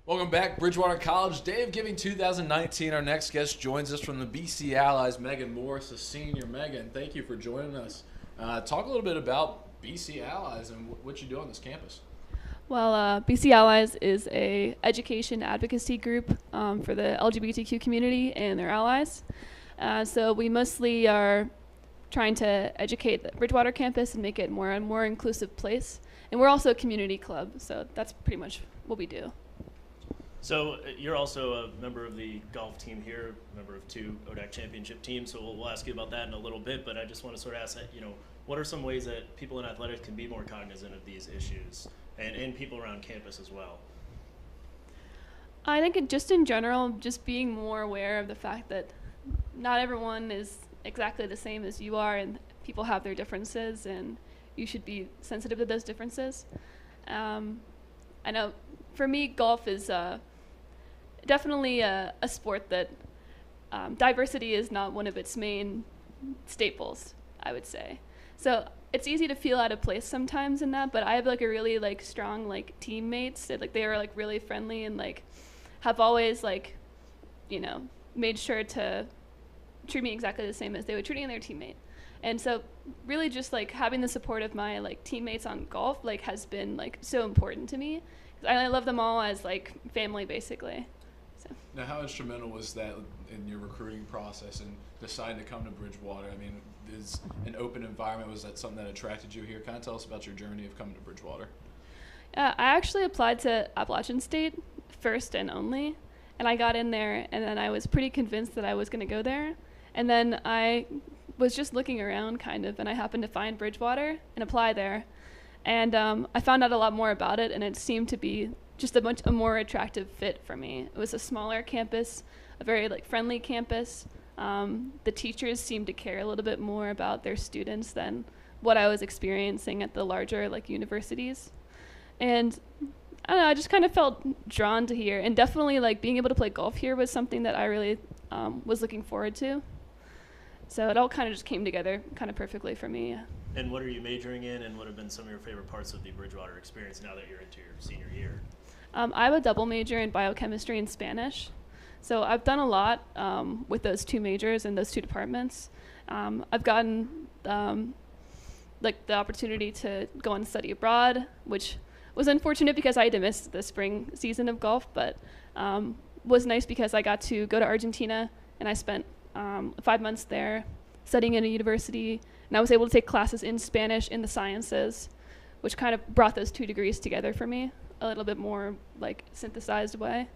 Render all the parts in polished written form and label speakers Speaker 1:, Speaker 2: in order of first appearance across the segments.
Speaker 1: Welcome back, Bridgewater College Day of Giving 2019. Our next guest joins us from the BC Allies, Meghan Morris, a senior. Meghan, thank you for joining us. Talk a little bit about BC Allies and what you do on this campus.
Speaker 2: Well, BC Allies is a education advocacy group for the LGBTQ community and their allies. So we mostly are trying to educate the Bridgewater campus and make it more and more inclusive place. And we're also a community club, so that's pretty much what we do.
Speaker 3: So you're also a member of the golf team here, member of 2 ODAC championship teams, so we'll ask you about that in a little bit, but I just want to sort of ask, what are some ways that people in athletics can be more cognizant of these issues and people around campus as well?
Speaker 2: I think just in general, just being more aware of the fact that not everyone is exactly the same as you are, and people have their differences, and you should be sensitive to those differences. I know for me, golf is definitely a sport that diversity is not one of its main staples, I would say. So it's easy to feel out of place sometimes in that, but I have a really strong teammates that they are really friendly and have always made sure to treat me exactly the same as they would treat any other teammate. And so really just having the support of my teammates on golf has been so important to me. I love them all as family basically. So.
Speaker 1: Now, how instrumental was that in your recruiting process and deciding to come to Bridgewater? I mean, is an open environment, was that something that attracted you here? Kind of tell us about your journey of coming to Bridgewater.
Speaker 2: I actually applied to Appalachian State first and only, and I got in there, and then I was pretty convinced that I was going to go there. And then I was just looking around kind of, and I happened to find Bridgewater and apply there. And I found out a lot more about it, and it seemed to be just a more attractive fit for me. It was a smaller campus, a very friendly campus. The teachers seemed to care a little bit more about their students than what I was experiencing at the larger universities. And I don't know, I just kind of felt drawn to here, and definitely being able to play golf here was something that I really was looking forward to. So it all kind of just came together kind of perfectly for me.
Speaker 3: And what are you majoring in, and what have been some of your favorite parts of the Bridgewater experience now that you're into your senior year?
Speaker 2: I have a double major in biochemistry and Spanish. So I've done a lot with those 2 majors and those 2 departments. I've gotten the opportunity to go on study abroad, which was unfortunate because I had to miss the spring season of golf, but was nice because I got to go to Argentina, and I spent 5 months there studying at a university, and I was able to take classes in Spanish in the sciences, which kind of brought those 2 degrees together for me a little bit more synthesized way.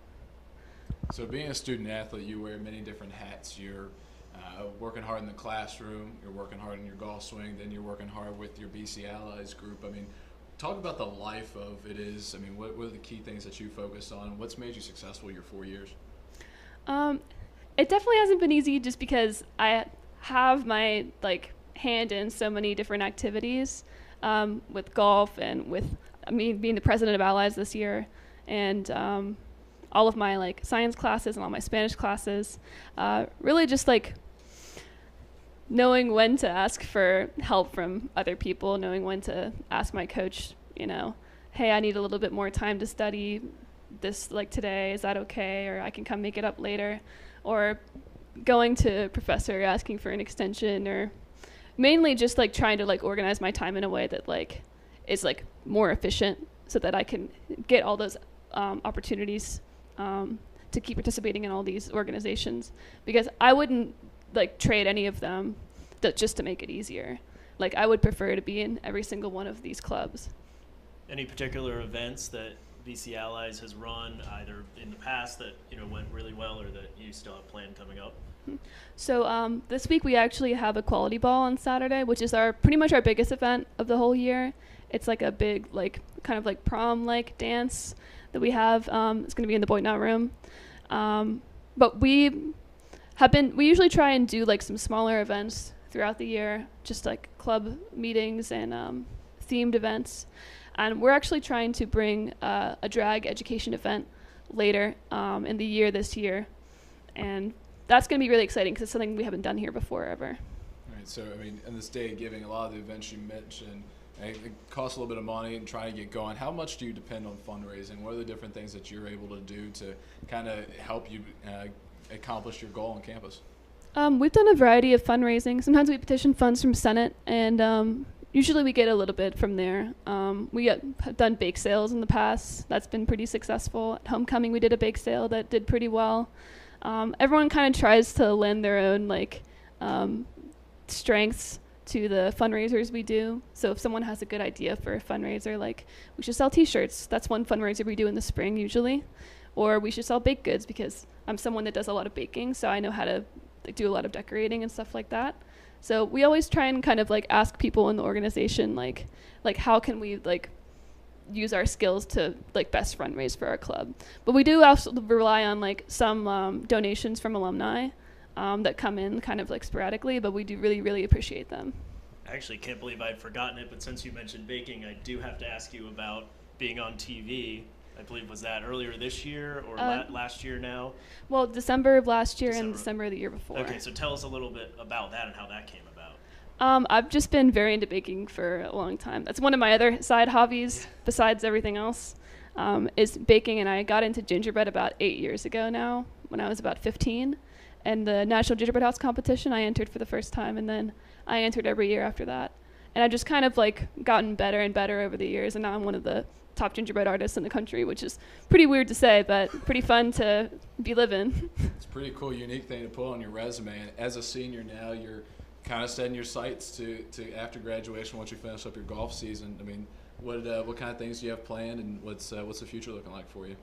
Speaker 1: So being a student athlete, you wear many different hats. You're working hard in the classroom, you're working hard in your golf swing, then you're working hard with your BC Allies group. I mean, talk about the life of it is. I mean, what are the key things that you focused on? What's made you successful your 4 years?
Speaker 2: It definitely hasn't been easy just because I have my hand in so many different activities with golf and with me being the president of Allies this year, and all of my science classes and all my Spanish classes. Really just knowing when to ask for help from other people, knowing when to ask my coach, hey, I need a little bit more time to study this today, is that okay, or I can come make it up later, or going to a professor asking for an extension, or mainly just trying to organize my time in a way that is more efficient so that I can get all those opportunities to keep participating in all these organizations, because I wouldn't trade any of them just to make it easier. I would prefer to be in every single one of these clubs.
Speaker 3: Any particular events that BC Allies has run either in the past that went really well, or that you still have planned coming up?
Speaker 2: So this week we actually have a quality ball on Saturday, which is pretty much our biggest event of the whole year. It's a big kind of prom dance that we have. It's going to be in the Boynton room. But we usually try and do some smaller events throughout the year, just club meetings and themed events. And we're actually trying to bring a drag education event later in the year this year. And that's going to be really exciting because it's something we haven't done here before ever.
Speaker 1: All right, so I mean, in this day of giving, a lot of the events you mentioned it costs a little bit of money and trying to get going. How much do you depend on fundraising? What are the different things that you're able to do to kind of help you accomplish your goal on campus?
Speaker 2: We've done a variety of fundraising. Sometimes we petition funds from Senate, and usually we get a little bit from there. Have done bake sales in the past. That's been pretty successful. At homecoming, we did a bake sale that did pretty well. Everyone kind of tries to lend their own strengths to the fundraisers we do. So if someone has a good idea for a fundraiser, like we should sell T-shirts, that's one fundraiser we do in the spring usually. Or we should sell baked goods because I'm someone that does a lot of baking, so I know how to do a lot of decorating and stuff like that. So we always try and kind of ask people in the organization like how can we use our skills to best fundraise for our club. But we do also rely on some donations from alumni that come in kind of sporadically, but we do really, really appreciate them.
Speaker 3: I actually can't believe I'd forgotten it, but since you mentioned baking, I do have to ask you about being on TV. I believe, was that earlier this year or last year now?
Speaker 2: Well, December of last year and December of the year before.
Speaker 3: Okay, so tell us a little bit about that and how that came about.
Speaker 2: I've just been very into baking for a long time. That's one of my other side hobbies besides everything else, is baking, and I got into gingerbread about 8 years ago now when I was about 15. And the National Gingerbread House competition, I entered for the first time, and then I entered every year after that. And I've just kind of gotten better and better over the years, and now I'm one of the top gingerbread artists in the country, which is pretty weird to say, but pretty fun to be living.
Speaker 1: It's a pretty cool, unique thing to put on your resume. And as a senior now, you're kind of setting your sights to after graduation, once you finish up your golf season. I mean, what kind of things do you have planned, and what's the future looking like for you?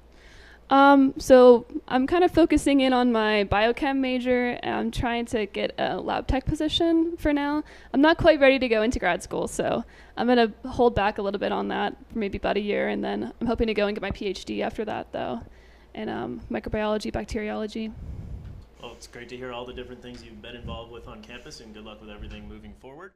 Speaker 2: So I'm kind of focusing in on my biochem major, and I'm trying to get a lab tech position for now. I'm not quite ready to go into grad school, so I'm going to hold back a little bit on that for maybe about a year, and then I'm hoping to go and get my PhD after that, though, in microbiology, bacteriology.
Speaker 3: Well, it's great to hear all the different things you've been involved with on campus, and good luck with everything moving forward.